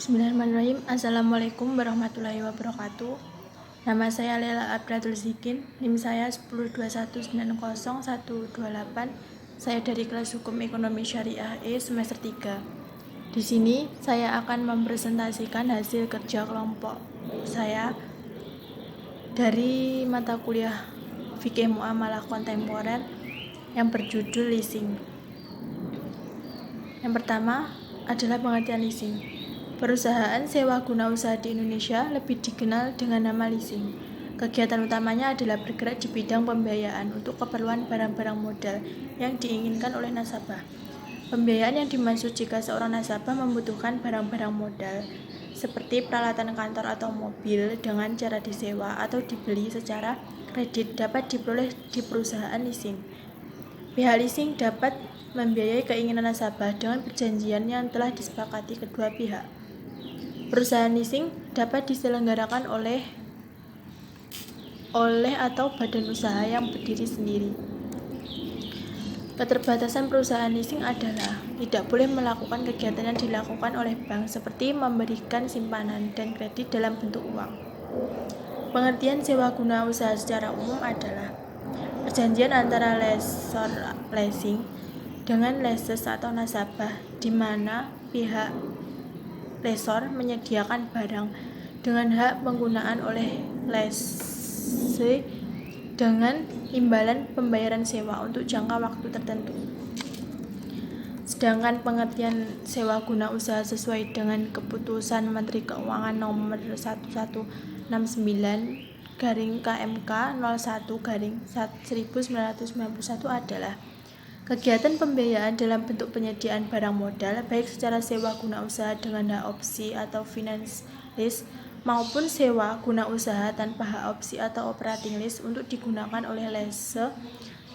Bismillahirrahmanirrahim. Assalamualaikum warahmatullahi wabarakatuh. Nama saya Lela Abdul Zikin. NIM saya 1021900128. Saya dari kelas Hukum Ekonomi Syariah E semester 3. Di sini saya akan mempresentasikan hasil kerja kelompok saya dari mata kuliah Fikih Muamalah Kontemporer yang berjudul leasing. Yang pertama adalah pengertian leasing. Perusahaan sewa guna usaha di Indonesia lebih dikenal dengan nama leasing. Kegiatan utamanya adalah bergerak di bidang pembiayaan untuk keperluan barang-barang modal yang diinginkan oleh nasabah. Pembiayaan yang dimaksud jika seorang nasabah membutuhkan barang-barang modal seperti peralatan kantor atau mobil dengan cara disewa atau dibeli secara kredit dapat diperoleh di perusahaan leasing. Pihak leasing dapat membiayai keinginan nasabah dengan perjanjian yang telah disepakati kedua pihak. Perusahaan leasing dapat diselenggarakan oleh atau badan usaha yang berdiri sendiri. Keterbatasan perusahaan leasing adalah tidak boleh melakukan kegiatan yang dilakukan oleh bank seperti memberikan simpanan dan kredit dalam bentuk uang. Pengertian sewa guna usaha secara umum adalah perjanjian antara lessor leasing dengan lessees atau nasabah di mana pihak lessor menyediakan barang dengan hak penggunaan oleh lessee dengan imbalan pembayaran sewa untuk jangka waktu tertentu. Sedangkan pengertian sewa guna usaha sesuai dengan Keputusan Menteri Keuangan Nomor 1199/KMK 01/1991 adalah kegiatan pembiayaan dalam bentuk penyediaan barang modal baik secara sewa guna usaha dengan hak opsi atau finance lease maupun sewa guna usaha tanpa hak opsi atau operating lease untuk digunakan oleh lessee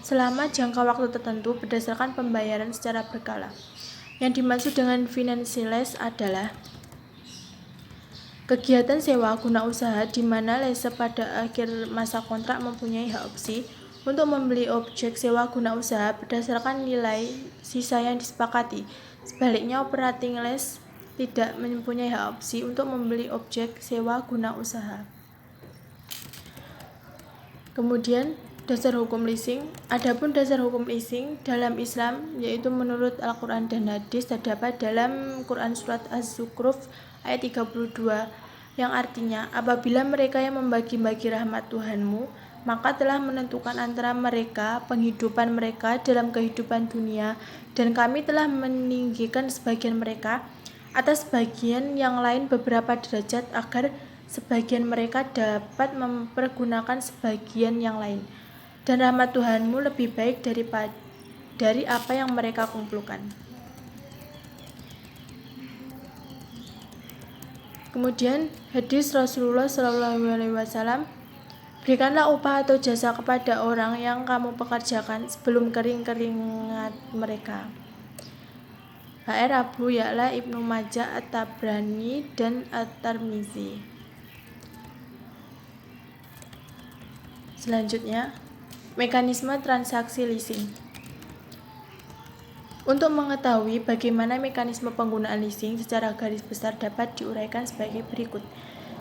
selama jangka waktu tertentu berdasarkan pembayaran secara berkala. Yang dimaksud dengan finance lease adalah kegiatan sewa guna usaha di mana lessee pada akhir masa kontrak mempunyai hak opsi untuk membeli objek sewa guna usaha berdasarkan nilai sisa yang disepakati. Sebaliknya, operating lease tidak mempunyai hak opsi untuk membeli objek sewa guna usaha. Kemudian, dasar hukum leasing. Adapun dasar hukum leasing dalam Islam yaitu menurut Al-Quran dan Hadis terdapat dalam Quran Surat Az-Zukhruf ayat 32 yang artinya apabila mereka yang membagi-bagi rahmat Tuhanmu maka telah menentukan antara mereka penghidupan mereka dalam kehidupan dunia dan kami telah meninggikan sebagian mereka atas sebagian yang lain beberapa derajat agar sebagian mereka dapat mempergunakan sebagian yang lain dan rahmat Tuhanmu lebih baik dari apa yang mereka kumpulkan. Kemudian hadis Rasulullah SAW, berikanlah upah atau jasa kepada orang yang kamu pekerjakan sebelum kering keringat mereka. HR Abu Ya'la, Ibnu Majah, At-Tabrani, dan At-Tirmizi. Selanjutnya, mekanisme transaksi leasing. Untuk mengetahui bagaimana mekanisme penggunaan leasing secara garis besar dapat diuraikan sebagai berikut.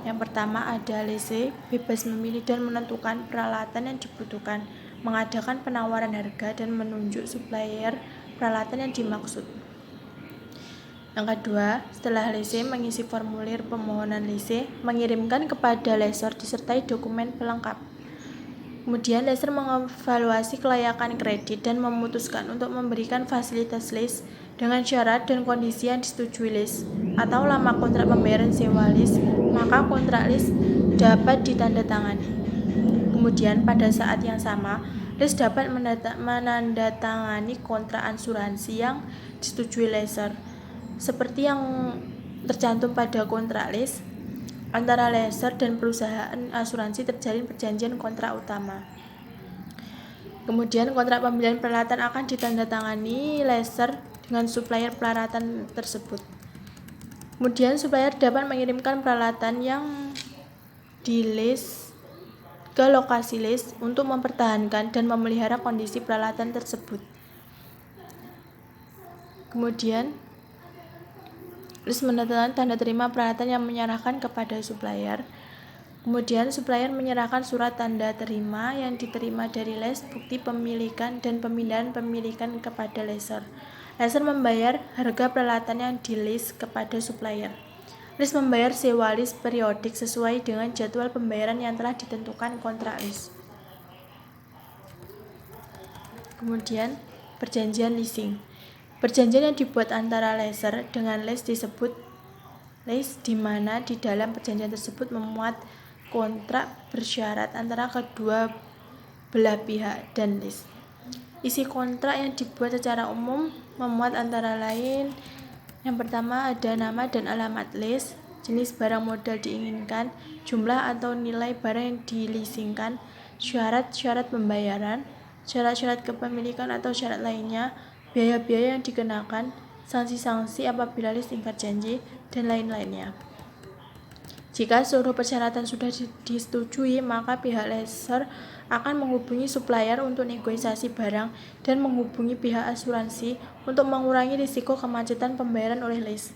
Yang pertama ada lessee bebas memilih dan menentukan peralatan yang dibutuhkan, mengadakan penawaran harga dan menunjuk supplier peralatan yang dimaksud. Yang kedua, setelah lessee mengisi formulir permohonan leasing, mengirimkan kepada lessor disertai dokumen pelengkap. Kemudian lessor mengevaluasi kelayakan kredit dan memutuskan untuk memberikan fasilitas lease dengan syarat dan kondisi yang disetujui lease atau lama kontrak pembayaran sewa lease, maka kontrak lease dapat ditandatangani. Kemudian pada saat yang sama, lease dapat menandatangani kontrak asuransi yang disetujui lessor. Seperti yang tercantum pada kontrak lease, antara lessor dan perusahaan asuransi terjalin perjanjian kontrak utama. Kemudian kontrak pembelian peralatan akan ditandatangani lessor dengan supplier peralatan tersebut. Kemudian supplier dapat mengirimkan peralatan yang di-lease ke lokasi lease untuk mempertahankan dan memelihara kondisi peralatan tersebut. Kemudian List menandakan tanda terima peralatan yang menyerahkan kepada supplier. Kemudian supplier menyerahkan surat tanda terima yang diterima dari les, bukti pemilikan dan pemindahan pemilikan kepada lessor. Lessor membayar harga peralatan yang di-list kepada supplier. List membayar sewa list periodik sesuai dengan jadwal pembayaran yang telah ditentukan kontrak list. Kemudian perjanjian leasing. Perjanjian yang dibuat antara lessor dengan les disebut lease, di mana di dalam perjanjian tersebut memuat kontrak bersyarat antara kedua belah pihak dan lease. Isi kontrak yang dibuat secara umum memuat antara lain yang pertama ada nama dan alamat lease, jenis barang modal diinginkan, jumlah atau nilai barang yang dileasingkan, syarat-syarat pembayaran, syarat-syarat kepemilikan atau syarat lainnya, biaya-biaya yang dikenakan, sanksi-sanksi apabila lease ingkar janji, dan lain-lainnya. Jika seluruh persyaratan sudah disetujui, maka pihak lessor akan menghubungi supplier untuk negosiasi barang dan menghubungi pihak asuransi untuk mengurangi risiko kemacetan pembayaran oleh lease.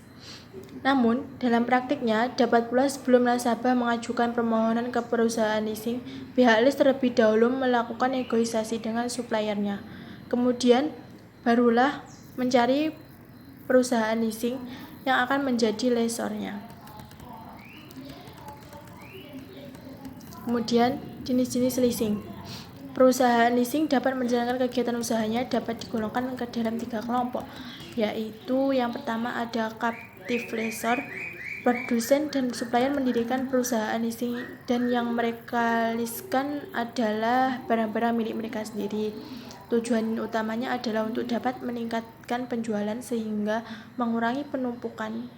Namun, dalam praktiknya, dapat pula sebelum nasabah mengajukan permohonan ke perusahaan leasing, pihak lease terlebih dahulu melakukan negosiasi dengan suppliernya. Kemudian, barulah mencari perusahaan leasing yang akan menjadi lessornya. Kemudian, jenis-jenis leasing. Perusahaan leasing dapat menjalankan kegiatan usahanya dapat digolongkan ke dalam 3 kelompok, yaitu yang pertama ada captive lessor. Produsen dan supplier mendirikan perusahaan leasing dan yang mereka leaskan adalah barang-barang milik mereka sendiri. Tujuan utamanya adalah untuk dapat meningkatkan penjualan sehingga mengurangi penumpukan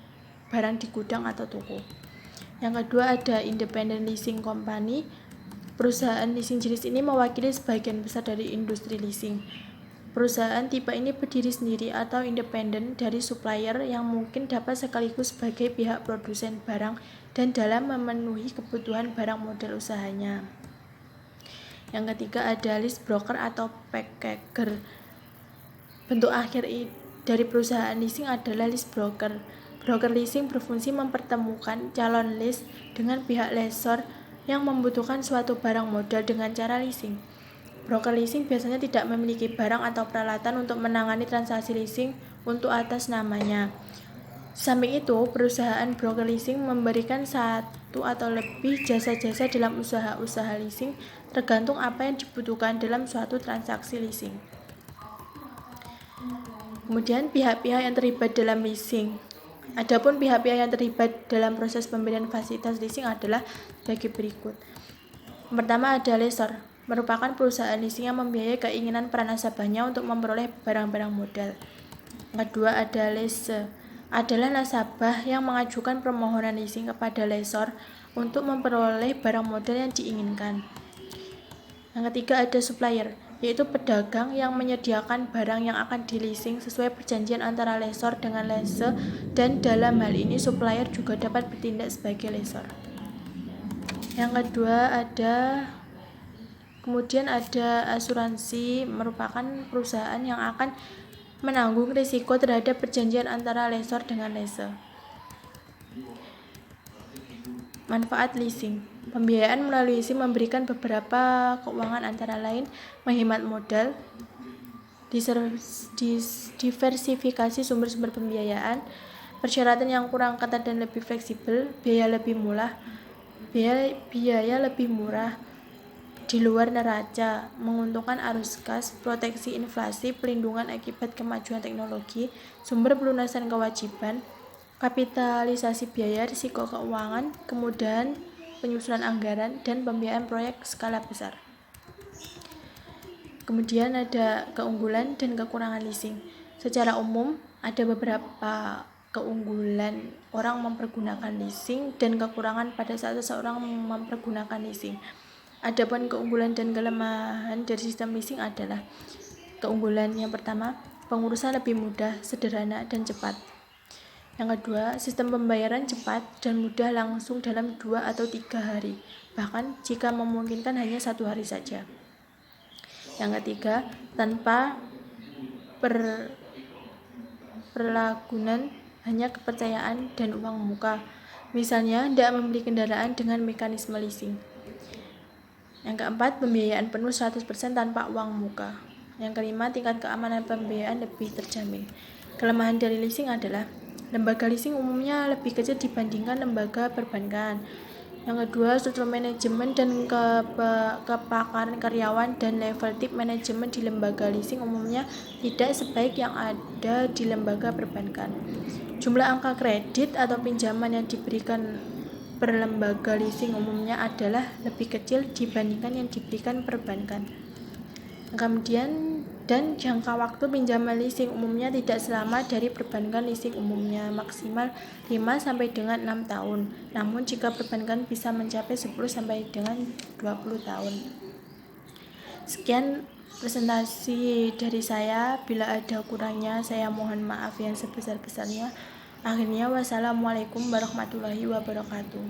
barang di gudang atau toko. Yang kedua ada independent leasing company. Perusahaan leasing jenis ini mewakili sebagian besar dari industri leasing. Perusahaan tipe ini berdiri sendiri atau independen dari supplier yang mungkin dapat sekaligus sebagai pihak produsen barang dan dalam memenuhi kebutuhan barang modal usahanya. Yang ketiga ada lease broker atau packager. Bentuk akhir dari perusahaan leasing adalah lease broker. Broker leasing berfungsi mempertemukan calon lease dengan pihak lessor yang membutuhkan suatu barang modal dengan cara leasing. Broker leasing biasanya tidak memiliki barang atau peralatan untuk menangani transaksi leasing untuk atas namanya. Samping itu, perusahaan broker leasing memberikan satu atau lebih jasa-jasa dalam usaha-usaha leasing tergantung apa yang dibutuhkan dalam suatu transaksi leasing. Kemudian pihak-pihak yang terlibat dalam leasing. Adapun pihak-pihak yang terlibat dalam proses pemberian fasilitas leasing adalah sebagai berikut. Pertama ada lessor, merupakan perusahaan leasing yang membiayai keinginan para nasabahnya untuk memperoleh barang-barang modal. Kedua ada lessee, adalah nasabah yang mengajukan permohonan leasing kepada lessor untuk memperoleh barang modal yang diinginkan. Yang ketiga ada supplier, yaitu pedagang yang menyediakan barang yang akan di-leasing sesuai perjanjian antara lessor dengan lessee, dan dalam hal ini supplier juga dapat bertindak sebagai lessor. Yang kedua kemudian ada asuransi, merupakan perusahaan yang akan menanggung risiko terhadap perjanjian antara lessor dengan lessee. Manfaat leasing. Pembiayaan melalui leasing memberikan beberapa keuangan antara lain menghemat modal, diversifikasi sumber-sumber pembiayaan, persyaratan yang kurang ketat dan lebih fleksibel, biaya lebih murah di luar neraca, menguntungkan arus kas, proteksi inflasi, pelindungan akibat kemajuan teknologi, sumber pelunasan kewajiban, kapitalisasi biaya, risiko keuangan, kemudahan penyusunan anggaran, dan pembiayaan proyek skala besar. Kemudian ada keunggulan dan kekurangan leasing. Secara umum, ada beberapa keunggulan orang mempergunakan leasing dan kekurangan pada saat seseorang mempergunakan leasing. Adapun keunggulan dan kelemahan dari sistem leasing adalah keunggulan yang pertama, pengurusan lebih mudah, sederhana, dan cepat. Yang kedua, sistem pembayaran cepat dan mudah langsung dalam 2 atau 3 hari, bahkan jika memungkinkan hanya 1 hari saja. Yang ketiga, tanpa perlakuan hanya kepercayaan dan uang muka. Misalnya, tidak membeli kendaraan dengan mekanisme leasing. Yang keempat, pembiayaan penuh 100% tanpa uang muka. Yang kelima, tingkat keamanan pembiayaan lebih terjamin. Kelemahan dari leasing adalah lembaga leasing umumnya lebih kecil dibandingkan lembaga perbankan. Yang kedua, struktur manajemen dan kepakaran karyawan dan level tip manajemen di lembaga leasing umumnya tidak sebaik yang ada di lembaga perbankan. Jumlah angka kredit atau pinjaman yang diberikan per lembaga leasing umumnya adalah lebih kecil dibandingkan yang diberikan perbankan. Kemudian, dan jangka waktu pinjaman leasing umumnya tidak selama dari perbankan leasing umumnya, maksimal 5 sampai dengan 6 tahun. Namun jika perbankan bisa mencapai 10 sampai dengan 20 tahun. Sekian presentasi dari saya. Bila ada kurangnya, saya mohon maaf yang sebesar-besarnya. Akhirnya, wassalamualaikum warahmatullahi wabarakatuh.